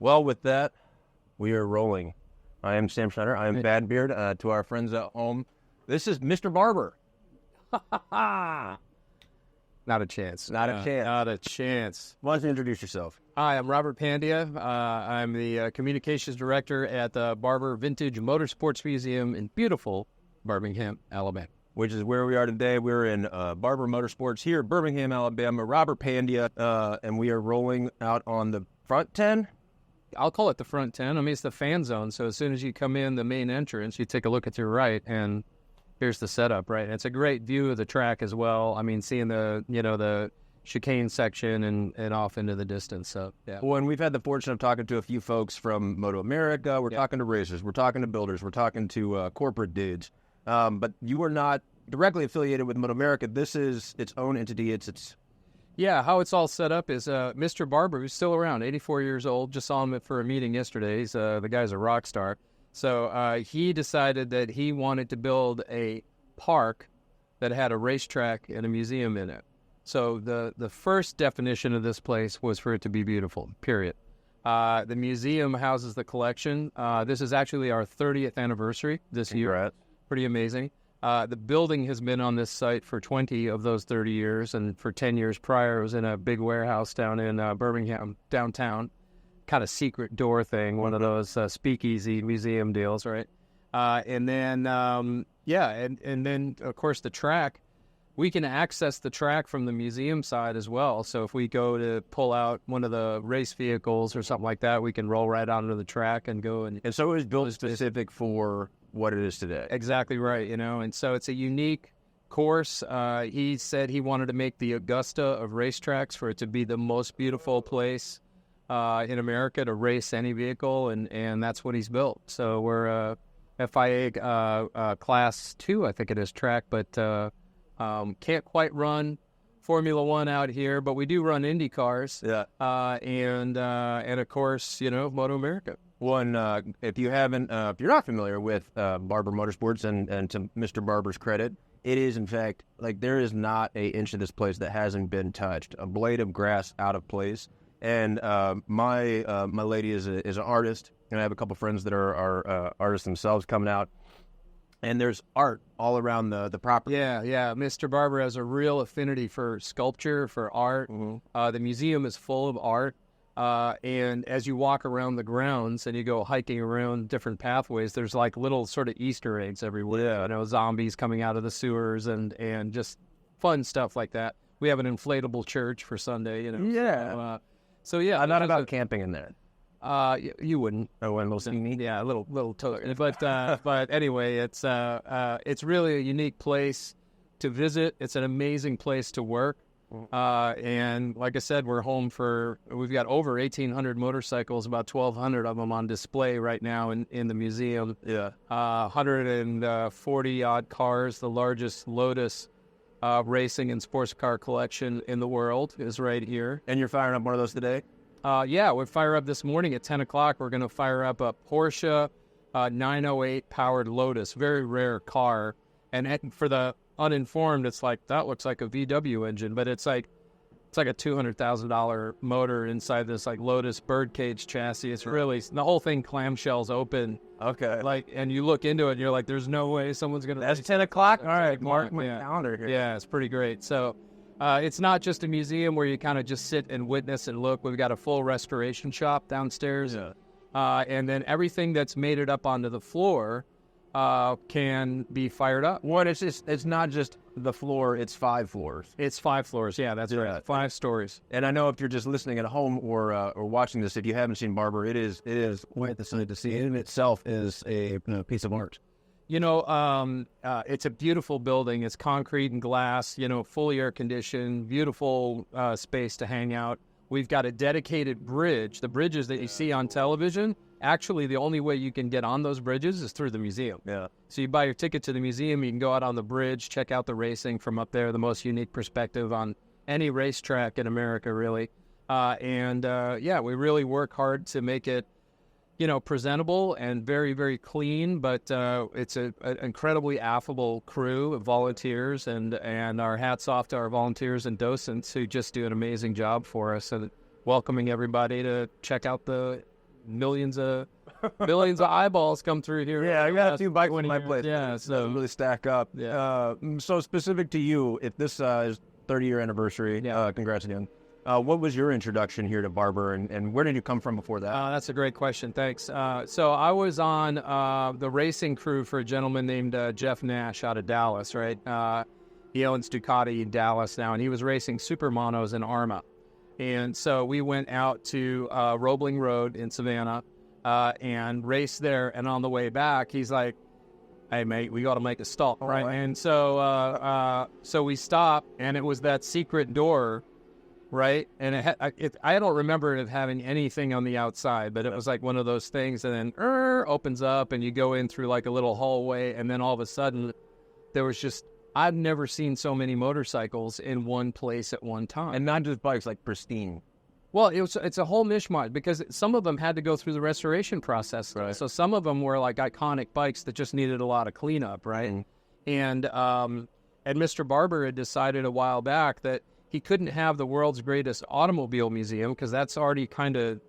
Well, with that, we are rolling. I am Sam Schneider. I am Bad Beard. To our friends at home, this is Mr. Barber. Not a chance. Not a chance. Not a chance. Why don't you introduce yourself? Hi, I'm Robert Pandya. I'm the communications director at the Barber Vintage Motorsports Museum in beautiful Birmingham, Alabama. Which is where we are today. We're in Barber Motorsports here in Birmingham, Alabama. Robert Pandya, and we are rolling out on the front 10. I'll call it the front 10. I mean, it's the fan zone. So as soon as you come in the main entrance, you take a look at your right, and here's the setup, right? And it's a great view of the track as well. I mean, seeing the chicane section and off into the distance. So, yeah. Well, and we've had the fortune of talking to a few folks from Moto America. We're talking to racers. We're talking to builders. We're talking to corporate dudes. But you are not directly affiliated with Moto America. This is its own entity. It's Yeah, how it's all set up is Mr. Barber, who's still around, 84 years old. Just saw him for a meeting yesterday. He's, the guy's a rock star. So he decided that he wanted to build a park that had a racetrack and a museum in it. So the first definition of this place was for it to be beautiful, period. The museum houses the collection. This is actually our 30th anniversary this year. Pretty amazing. The building has been on this site for 20 of those 30 years, and for 10 years prior, it was in a big warehouse down in Birmingham, downtown, kind of secret door thing, one of those speakeasy museum deals, right? And then, and then, of course, the track. We can access the track from the museum side as well. So if we go to pull out one of the race vehicles or something like that, we can roll right onto the track and go. And so it was built specific for what it is today. Exactly right, and so it's a unique course. He said he wanted to make the Augusta of racetracks, for it to be the most beautiful place in America to race any vehicle, and that's what he's built. So we're FIA Class 2, I think it is, track, but can't quite run Formula One out here, but we do run Indy cars. Yeah. And of course, Moto America. One, if you're not familiar with Barber Motorsports, and to Mr. Barber's credit, it is, in fact, like, there is not an inch of this place that hasn't been touched. A blade of grass out of place. And my lady is an artist, and I have a couple friends that are artists themselves coming out. And there's art all around the property. Yeah. Mr. Barber has a real affinity for sculpture, for art. Mm-hmm. The museum is full of art. And as you walk around the grounds and you go hiking around different pathways, there's like little sort of Easter eggs everywhere. Yeah. Zombies coming out of the sewers and just fun stuff like that. We have an inflatable church for Sunday, Yeah. So yeah. I'm not about camping in there. You wouldn't. Oh, and little steamy? Yeah, a little token. But anyway, it's really a unique place to visit. It's an amazing place to work. And like I said, we've got over 1,800 motorcycles, about 1,200 of them on display right now in the museum. Yeah. 140 odd cars. The largest Lotus racing and sports car collection in the world is right here. And you're firing up one of those today? Yeah, we fire up this morning at 10 o'clock. We're going to fire up a Porsche 908 powered Lotus, very rare car. And for the uninformed, it's like, that looks like a VW engine, but it's like a $200,000 motor inside this like Lotus birdcage chassis. It's really, the whole thing clamshells open. Okay. And you look into it and you're like, there's no way someone's going to. That's 10 o'clock? All right, mark my calendar here. Yeah, it's pretty great. So it's not just a museum where you kind of just sit and witness and look. We've got a full restoration shop downstairs. Yeah. And then everything that's made it up onto the floor can be fired up. What? It's not just the floor, it's 5 floors. It's 5 floors, yeah, that's right. 5 stories. And I know if you're just listening at home or watching this, if you haven't seen Barber, it is quite the sight to see. It in itself is a piece of art. It's a beautiful building. It's concrete and glass, fully air conditioned, beautiful space to hang out. We've got a dedicated bridge. The bridges that you see on television, actually the only way you can get on those bridges is through the museum. Yeah. So you buy your ticket to the museum, you can go out on the bridge, check out the racing from up there, the most unique perspective on any racetrack in America, really. We really work hard to make it, presentable and very, very clean, but it's an incredibly affable crew of volunteers, and our hats off to our volunteers and docents who just do an amazing job for us and welcoming everybody to check out the millions of eyeballs come through here. Yeah, I got a few bikes in my place. Yeah, so really stack up. Yeah. So specific to you, if this is 30-year anniversary, congrats again. What was your introduction here to Barber, and where did you come from before that? That's a great question. Thanks. So I was on the racing crew for a gentleman named Jeff Nash out of Dallas, right? He owns Ducati in Dallas now, and he was racing super monos in Arma. And so we went out to Roebling Road in Savannah and raced there. And on the way back, he's like, "Hey, mate, we got to make a stop, right?" And so we stopped, and it was that secret door, right? And I don't remember it having anything on the outside, but it was like one of those things. And then opens up, and you go in through like a little hallway, and then all of a sudden, there was just, I've never seen so many motorcycles in one place at one time. And not just bikes, like pristine. Well, it's a whole mishmash because some of them had to go through the restoration process. Right. So some of them were like iconic bikes that just needed a lot of cleanup, right? And Mr. Barber had decided a while back that he couldn't have the world's greatest automobile museum because that's already kind of,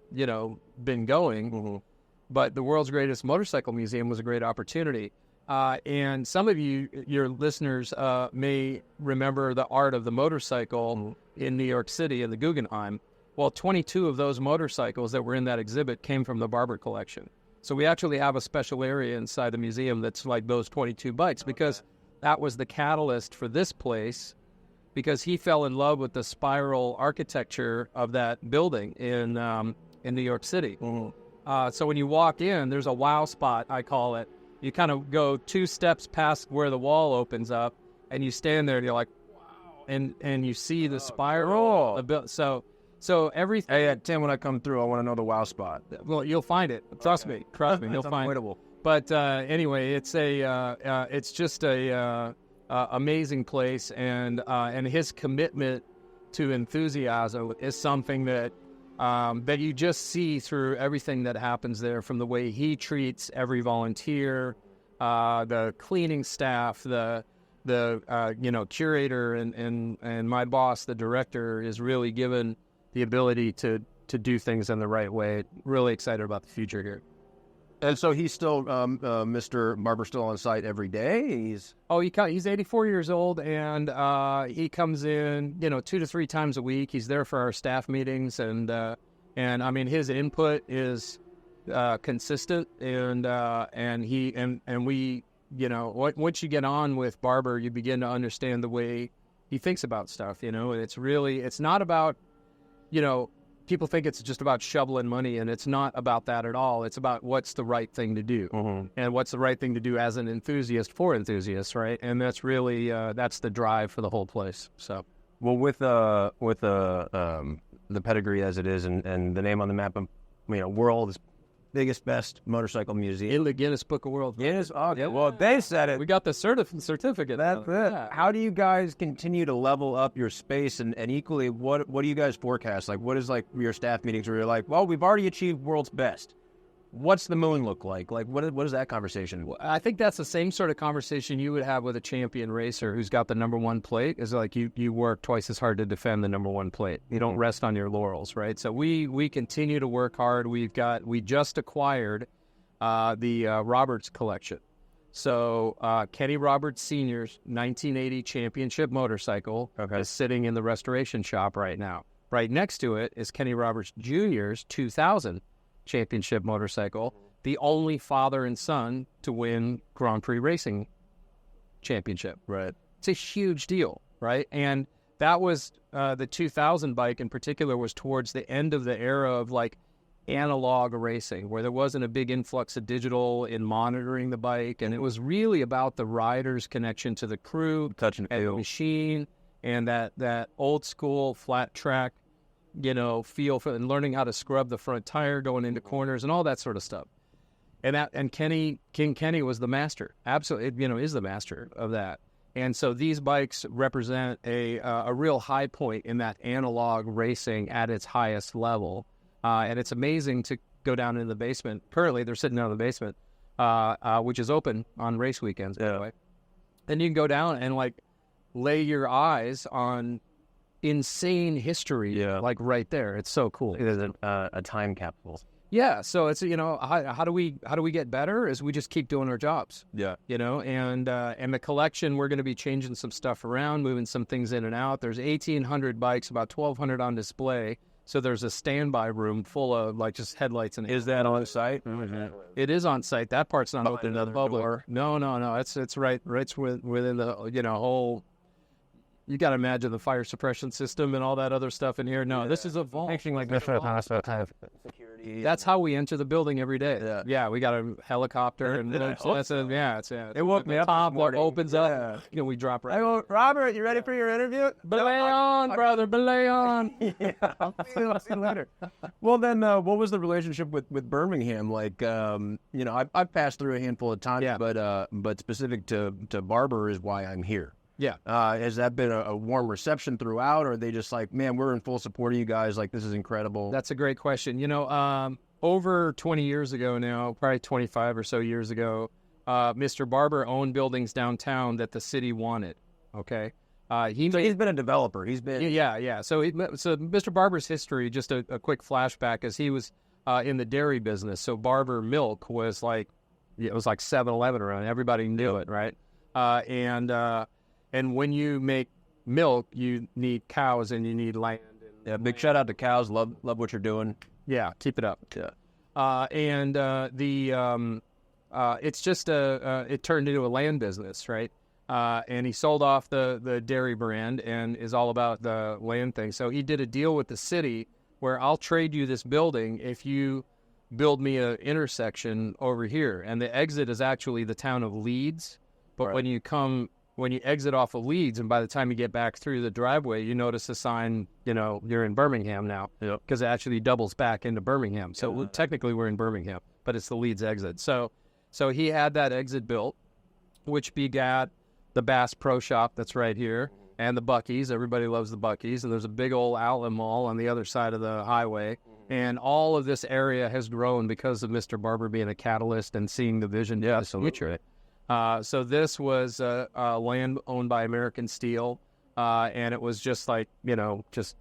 been going. But the world's greatest motorcycle museum was a great opportunity. And some of your listeners, may remember the art of the motorcycle in New York City in the Guggenheim. Well, 22 of those motorcycles that were in that exhibit came from the Barber collection. So we actually have a special area inside the museum that's like those 22 bikes because that was the catalyst for this place because he fell in love with the spiral architecture of that building in New York City. So when you walk in, there's a wow spot, I call it. You kind of go 2 steps past where the wall opens up, and you stand there, and you're like, wow. And you see the spiral. So everything. Hey, Tim, when I come through, I want to know the wow spot. Well, you'll find it. Trust me. You'll find it. But anyway, it's just a amazing place, and his commitment to enthusiasm is something that you just see through everything that happens there, from the way he treats every volunteer, the cleaning staff, the curator, and my boss, the director, is really given the ability to do things in the right way. Really excited about the future here. And so he's still, Mr. Barber, still on site every day? He's 84 years old, and he comes in, 2 to 3 times a week. He's there for our staff meetings, and I mean, his input is consistent, and we, once you get on with Barber, you begin to understand the way he thinks about stuff, and it's not about, people think it's just about shoveling money, and it's not about that at all. It's about what's the right thing to do, and what's the right thing to do as an enthusiast for enthusiasts, right? And that's really that's the drive for the whole place. So, well, with the pedigree as it is, and the name on the map of world's biggest, best motorcycle museum in the Guinness Book of World. Guinness. Oh, yeah. Well, they said it. We got the certificate. That's it. Yeah. How do you guys continue to level up your space, and equally, what do you guys forecast? Like, what is like your staff meetings where you're like, well, we've already achieved world's best. What's the moon look like? Like, what is that conversation? Well, I think that's the same sort of conversation you would have with a champion racer who's got the number 1 plate. Is like you work twice as hard to defend the number 1 plate. You don't rest on your laurels, right? So we continue to work hard. We just acquired the Roberts collection. So Kenny Roberts Sr.'s 1980 championship motorcycle is sitting in the restoration shop right now. Right next to it is Kenny Roberts Jr.'s 2000 championship motorcycle, the only father and son to win Grand Prix racing championship. Right. It's a huge deal, right? And that was the 2000 bike in particular was towards the end of the era of like analog racing, where there wasn't a big influx of digital in monitoring the bike, and it was really about the rider's connection to the crew, touch and feel, the machine, and that old school flat track feel for, and learning how to scrub the front tire going into corners and all that sort of stuff. And King Kenny was the master, absolutely, is the master of that. And so these bikes represent a real high point in that analog racing at its highest level. And it's amazing to go down in the basement. Currently, they're sitting down in the basement, which is open on race weekends, by the way. And you can go down and like lay your eyes on insane history, like right there. It's so cool. It is a time capsule. Yeah, so it's how do we get better? Is we just keep doing our jobs. Yeah, and the collection, we're going to be changing some stuff around, moving some things in and out. There's 1,800 bikes, about 1,200 on display. So there's a standby room full of like just headlights and. Is that on site? Mm-hmm. It is on site. That part's not open to the public. No. It's right within the whole. You got to imagine the fire suppression system and all that other stuff in here. No, this is a vault. Actually, like this kind of security. That's how we enter the building every day. Yeah, we got a helicopter, and it woke me up. Top opens up. We drop right. I go, Robert, you ready for your interview? Belay on, brother, belay on. Yeah, see you later. Well, then, what was the relationship with Birmingham? Like, I've passed through a handful of times, but specific to Barber is why I'm here. Yeah. Has that been a warm reception throughout, or are they just like, man, we're in full support of you guys, like, this is incredible? That's a great question. Over 20 years ago now, probably 25 or so years ago, Mr. Barber owned buildings downtown that the city wanted, okay? He's been a developer. He's been... Yeah. So Mr. Barber's history, just a quick flashback, is he was in the dairy business. So Barber Milk was like, it was like 7-Eleven around. Everybody knew it, right? And when you make milk, you need cows and you need land. Big shout out to cows. Love what you're doing. Yeah, keep it up. Yeah. It's just it turned into a land business, right? And he sold off the dairy brand and is all about the land thing. So he did a deal with the city where I'll trade you this building if you build me an intersection over here. And the exit is actually the town of Leeds. But when you exit off of Leeds, and by the time you get back through the driveway, you notice a sign, you're in Birmingham now, because it actually doubles back into Birmingham. So technically we're in Birmingham, but it's the Leeds exit. So he had that exit built, which begat the Bass Pro Shop that's right here, and the Buc-ee's. Everybody loves the Buc-ee's, and there's a big old outlet mall on the other side of the highway. And all of this area has grown because of Mr. Barber being a catalyst and seeing the vision for the future. So this was land owned by American Steel, and it was just like, just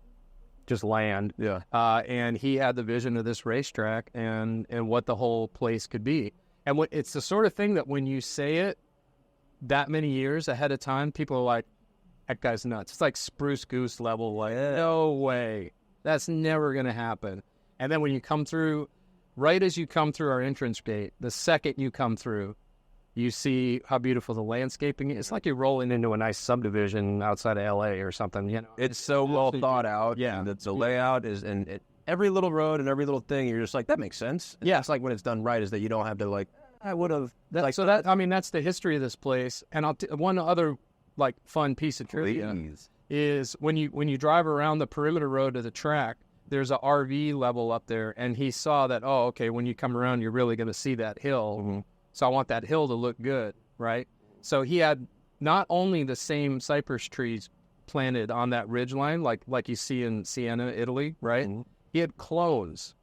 land. Yeah. And he had the vision of this racetrack and what the whole place could be. And it's the sort of thing that when you say it that many years ahead of time, people are like, that guy's nuts. It's like Spruce Goose level, like, no way. That's never going to happen. And then when you come through, right as you come through our entrance gate, the second you come through, you see how beautiful the landscaping is. It's like you're rolling into a nice subdivision outside of L.A. or something. It's so well thought out. Yeah. The layout is, and every little road and every little thing, you're just like, that makes sense. Yeah. It's like when it's done right is that you don't have to like, I would have. That's the history of this place. And one other like fun piece of trivia is when you drive around the perimeter road of the track, there's a RV level up there, and he saw that, when you come around, you're really going to see that hill. Mm-hmm. So I want that hill to look good, right? So he had not only the same cypress trees planted on that ridge line, like you see in Siena, Italy, right? Mm-hmm. He had clones.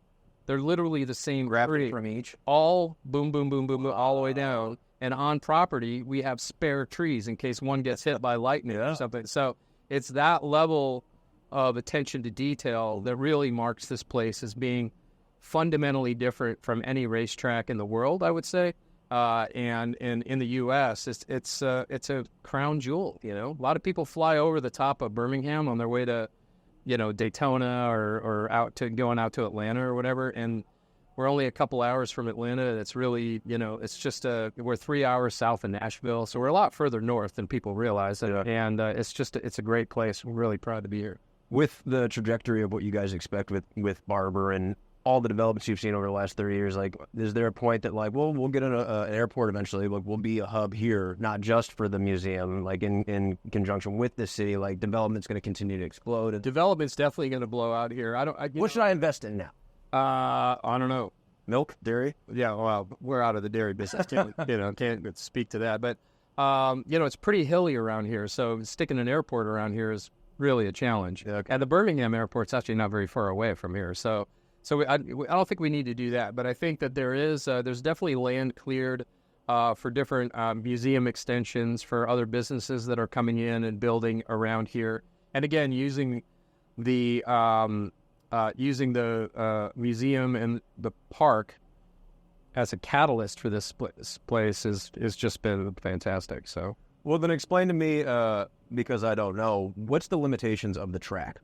They're literally the same tree from each. All boom, boom, boom, boom, boom, all the way down. And on property, we have spare trees in case one gets hit by lightning or something. So it's that level of attention to detail that really marks this place as being fundamentally different from any racetrack in the world, I would say. And in the U.S., it's a crown jewel. A lot of people fly over the top of Birmingham on their way to, Daytona or going out to Atlanta or whatever. And we're only a couple hours from Atlanta. It's really, it's just we're 3 hours south of Nashville, so we're a lot further north than people realize. Yeah. And it's a great place. We're really proud to be here. With the trajectory of what you guys expect with Barber and all the developments you've seen over the last 30 years, like, is there a point that, like, well, we'll get an airport eventually, like, we'll be a hub here, not just for the museum, like, in conjunction with the city, like, development's going to continue to explode? And development's definitely going to blow out here. What should I invest in now? I don't know. Milk? Dairy? Yeah, well, we're out of the dairy business. Can't speak to that. But, it's pretty hilly around here, so sticking an airport around here is really a challenge. Yeah, okay. And the Birmingham airport's actually not very far away from here, so I don't think we need to do that. But I think that there's definitely land cleared for different museum extensions for other businesses that are coming in and building around here. And again, using the museum and the park as a catalyst for this place is just been fantastic. So, well, then explain to me, because I don't know, what's the limitations of the track?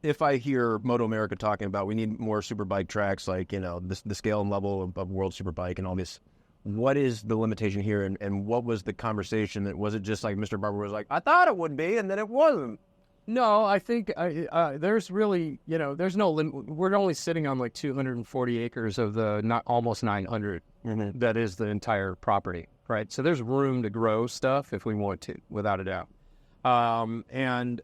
If I hear Moto America talking about we need more superbike tracks, like, you know, the scale and level of World Superbike and all this, what is the limitation here, and what was the conversation? Was it just like Mr. Barber was like, I thought it would be, and then it wasn't? No, I think there's really, you know, there's no limit. We're only sitting on like 240 acres of the almost 900 that is the entire property, right? So there's room to grow stuff if we want to, without a doubt. And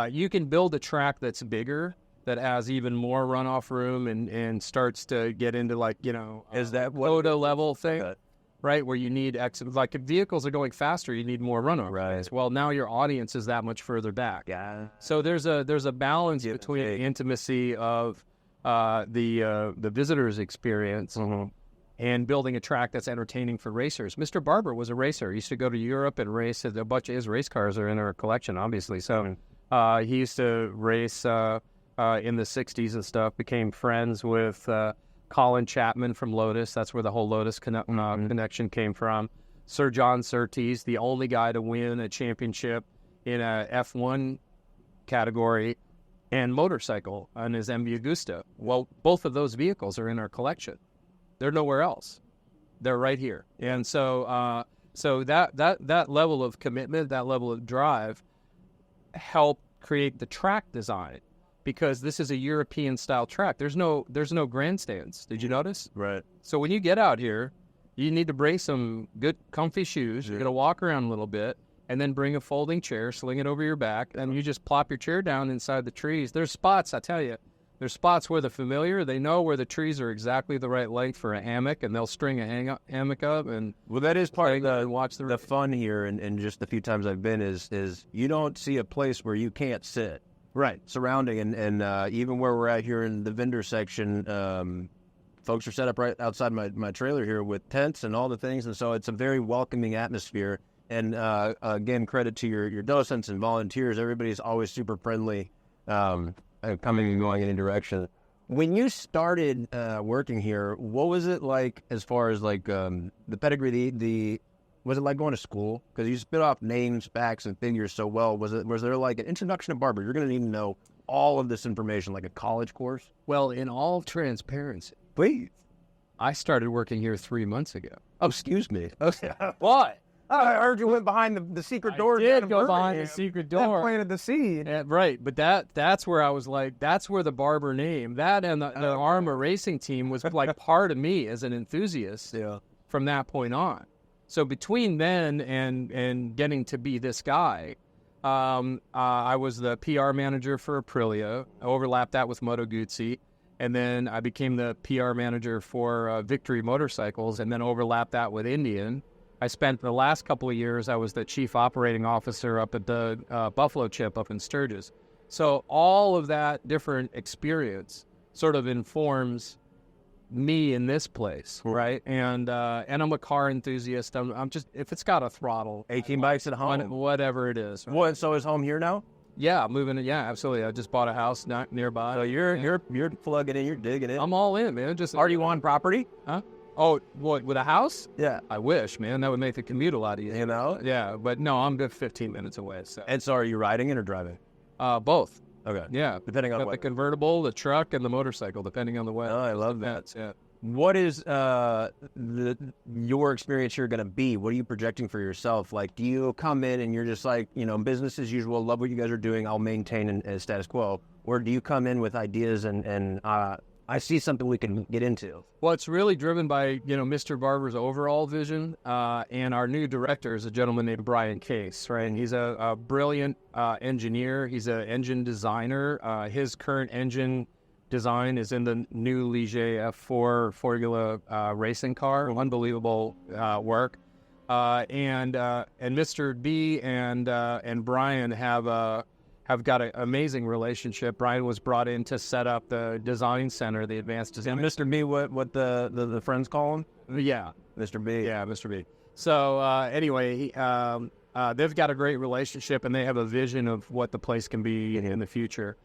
you can build a track that's bigger, that has even more runoff room and starts to get into, like, you know, is that what Coda level thing? Right, where you need like if vehicles are going faster, you need more runoff. Right. Well, now your audience is that much further back. Yeah. So there's a balance between the intimacy of the visitor's experience and building a track that's entertaining for racers. Mr. Barber was a racer. He used to go to Europe and race. A bunch of his race cars are in our collection, obviously. So he used to race in the 60s and stuff. Became friends with Colin Chapman from Lotus. That's where the whole Lotus connection came from. Sir John Surtees, the only guy to win a championship in a F1 category and motorcycle on his MV Agusta. Well, both of those vehicles are in our collection. They're nowhere else. They're right here. And so that level of commitment, that level of drive helped create the track design. Because this is a European-style track. There's no grandstands. Did you notice? Right. So when you get out here, you need to bring some good, comfy shoes. You're going to walk around a little bit, and then bring a folding chair, sling it over your back, and you just plop your chair down inside the trees. There's spots, I tell you. There's spots where they're familiar. They know where the trees are exactly the right length for a hammock, and they'll string a hammock up. And well, that is part of watch the fun here, and just the few times I've been is you don't see a place where you can't sit. Right, surrounding, and even where we're at here in the vendor section, folks are set up right outside my trailer here with tents and all the things, and so it's a very welcoming atmosphere. And again, credit to your docents and volunteers. Everybody's always super friendly, coming and going in any direction. When you started working here, what was it like as far as like the pedigree, was it like going to school? Because you spit off names, facts, and figures so well. Was there like an introduction to Barber? You're going to need to know all of this information, like a college course? Well, in all transparency, please. I started working here 3 months ago. Oh, excuse me. Okay. What? I heard you went behind the secret door. I did go behind the secret door. That planted the seed. Right, but that's where I was like, that's where the Barber name, that and the Arma racing team was like part of me as an enthusiast from that point on. So between then and getting to be this guy, I was the PR manager for Aprilia. I overlapped that with Moto Guzzi. And then I became the PR manager for Victory Motorcycles, and then overlapped that with Indian. I spent the last couple of years, I was the chief operating officer up at the Buffalo Chip up in Sturgis. So all of that different experience sort of informs me in this place, right? And I'm a car enthusiast. I'm just, if it's got a throttle, 18 bikes at home, whatever it is. Right? What? So is home here now? Yeah, moving. Yeah, absolutely. I just bought a house not nearby. So you're plugging in, you're digging in. I'm all in, man. Just are you on property? Huh? Oh, what, with a house? Yeah. I wish, man. That would make the commute a lot easier. You know? Yeah, but no, I'm good 15 minutes away. So. And so are you riding it or driving? Both. Okay. Yeah. Depending on what. The convertible, the truck, and the motorcycle, depending on the weather. Oh, I love that. Yeah. What is your experience here going to be? What are you projecting for yourself? Like, do you come in and you're just like, business as usual, love what you guys are doing, I'll maintain a status quo? Or do you come in with ideas and I see something we can get into? Well, it's really driven by, Mr. Barber's overall vision. And our new director is a gentleman named Brian Case, right? And he's a brilliant engineer. He's an engine designer. His current engine design is in the new Ligier F4 Formula racing car. Unbelievable work. And Mr. B and Brian have got an amazing relationship. Brian was brought in to set up the design center, the advanced design. And Mr. B, what the friends call him? Yeah. Mr. B. Yeah, Mr. B. So anyway, they've got a great relationship, and they have a vision of what the place can be in the future.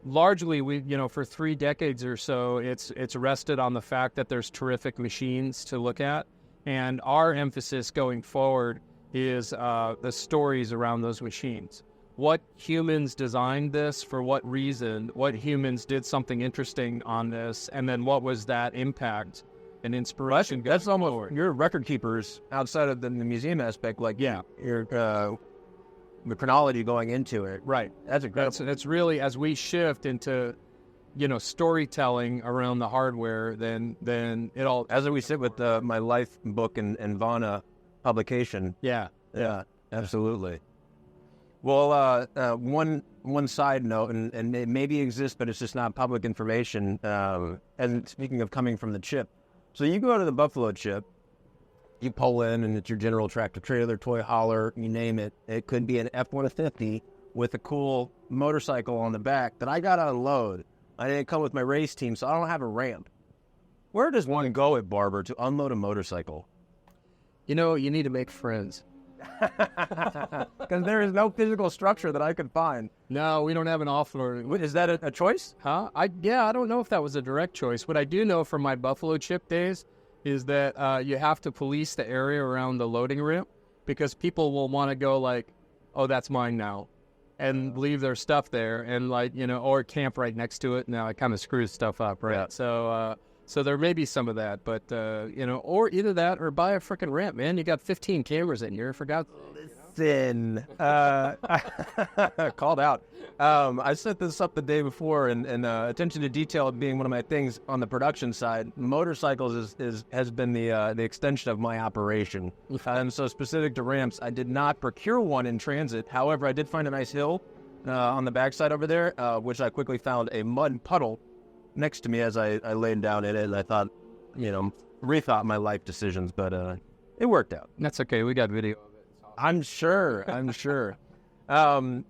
Largely, for 3 decades or so, it's rested on the fact that there's terrific machines to look at, and our emphasis going forward is the stories around those machines. What humans designed this, for what reason, what humans did something interesting on this, and then what was that impact and inspiration. That's almost forward. You're record keepers outside of the museum aspect. Like, yeah, your the chronology going into it. Right. That's incredible. That's really, as we shift into, storytelling around the hardware, then it all. As we sit with my life book and Vana publication. Yeah. Absolutely. Well, one side note, and it maybe exists, but it's just not public information. And speaking of coming from the chip, so you go to the Buffalo chip, you pull in, and it's your general tractor trailer, toy hauler, you name it. It could be an F-150 with a cool motorcycle on the back that I got to unload. I didn't come with my race team, so I don't have a ramp. Where does one go at Barber to unload a motorcycle? You need to make friends. Because there is no physical structure that I could find. No, we don't have an offload. Is that a choice? Huh? I don't know if that was a direct choice. What I do know from my Buffalo chip days is that you have to police the area around the loading ramp, because people will want to go like, oh, that's mine now, and leave their stuff there, and or camp right next to it. Now it kind of screws stuff up, right? Yeah. So there may be some of that, but, or either that or buy a freaking ramp, man. You got 15 cameras in here. Listen, called out. I set this up the day before, and attention to detail being one of my things on the production side. Motorcycles has been the extension of my operation. And so specific to ramps, I did not procure one in transit. However, I did find a nice hill on the backside over there, which I quickly found a mud puddle next to me as I laid down in it, and I thought, rethought my life decisions, but it worked out. That's okay. We got video of it. I'm sure.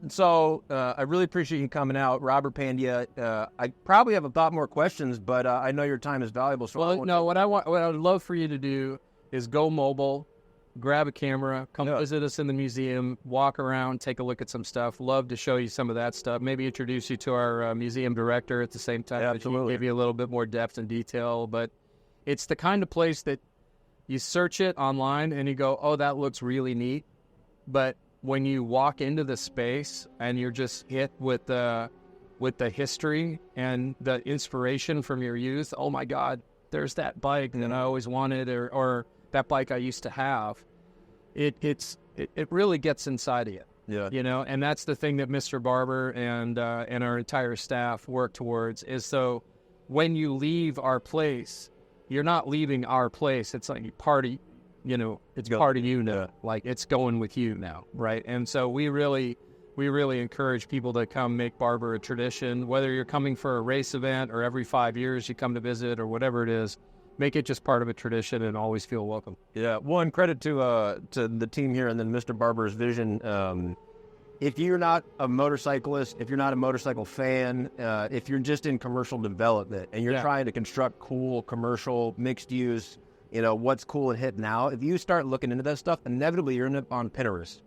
So I really appreciate you coming out, Robert Pandya. I probably have a lot more questions, but I know your time is valuable. So what I would love for you to do is go mobile, grab a camera, come visit us in the museum, walk around, take a look at some stuff. Love to show you some of that stuff. Maybe introduce you to our museum director at the same time. Yeah, absolutely. Give you a little bit more depth and detail. But it's the kind of place that you search it online and you go, oh, that looks really neat. But when you walk into the space and you're just hit with the history and the inspiration from your youth, oh my God, there's that bike that I always wanted, or that bike I used to have. It really gets inside of you. Yeah. And that's the thing that Mr. Barber and our entire staff work towards, is so when you leave our place, you're not leaving our place. It's like part of, it's part of you now. Yeah. Like it's going with you now, right? And so we really encourage people to come make Barber a tradition, whether you're coming for a race event or every 5 years you come to visit or whatever it is. Make it just part of a tradition and always feel welcome. Yeah, one credit to the team here and then Mr. Barber's vision. If you're not a motorcyclist, if you're not a motorcycle fan, if you're just in commercial development and you're trying to construct cool commercial mixed use, what's cool and hip now, if you start looking into that stuff, inevitably you're on Pinterest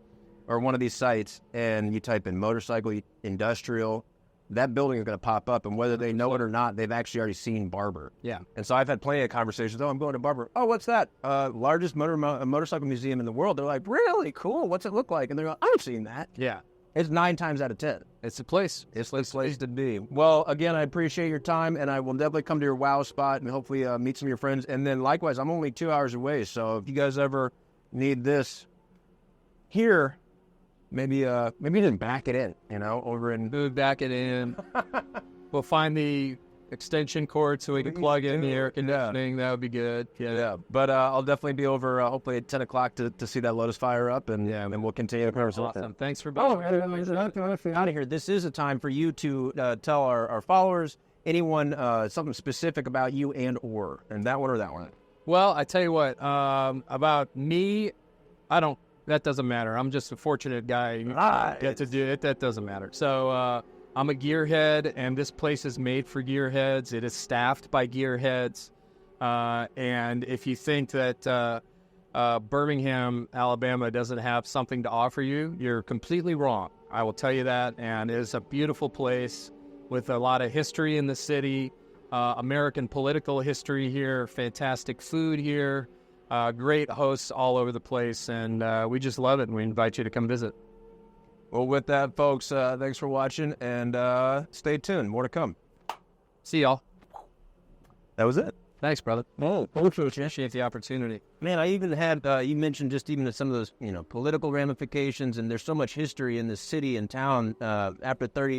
or one of these sites and you type in motorcycle, industrial, that building is going to pop up, and whether they know it or not, they've actually already seen Barber. Yeah. And so I've had plenty of conversations. Oh, I'm going to Barber. Oh, what's that? Largest motorcycle museum in the world. They're like, really? Cool. What's it look like? And they're like, I've seen that. Yeah. It's 9 times out of 10. It's a place. It's the place to be. Well, again, I appreciate your time, and I will definitely come to your WOW spot and hopefully meet some of your friends. And then likewise, I'm only 2 hours away, so if you guys ever need this here, maybe just back it in, over in... Move back it in. We'll find the extension cord so we can plug in the air conditioning. That would be good. Yeah. But I'll definitely be over hopefully at 10 o'clock to see that Lotus fire up, and we'll continue the conversation. Awesome. Thanks for being out of here. This is a time for you to tell our followers, anyone, something specific about you and that one or that one. Well, I tell you what, about me, that doesn't matter. I'm just a fortunate guy. Nice. Get to do it. That doesn't matter. So I'm a gearhead, and this place is made for gearheads. It is staffed by gearheads. And if you think that Birmingham, Alabama doesn't have something to offer you, you're completely wrong. I will tell you that. And it is a beautiful place with a lot of history in the city, American political history here, fantastic food here, great hosts all over the place. And we just love it. And we invite you to come visit. Well, with that, folks, thanks for watching, and stay tuned. More to come. See y'all. That was it. Thanks, brother. Oh, Appreciate the opportunity. man, I even had, you mentioned just even some of those, political ramifications, and there's so much history in this city and town after 30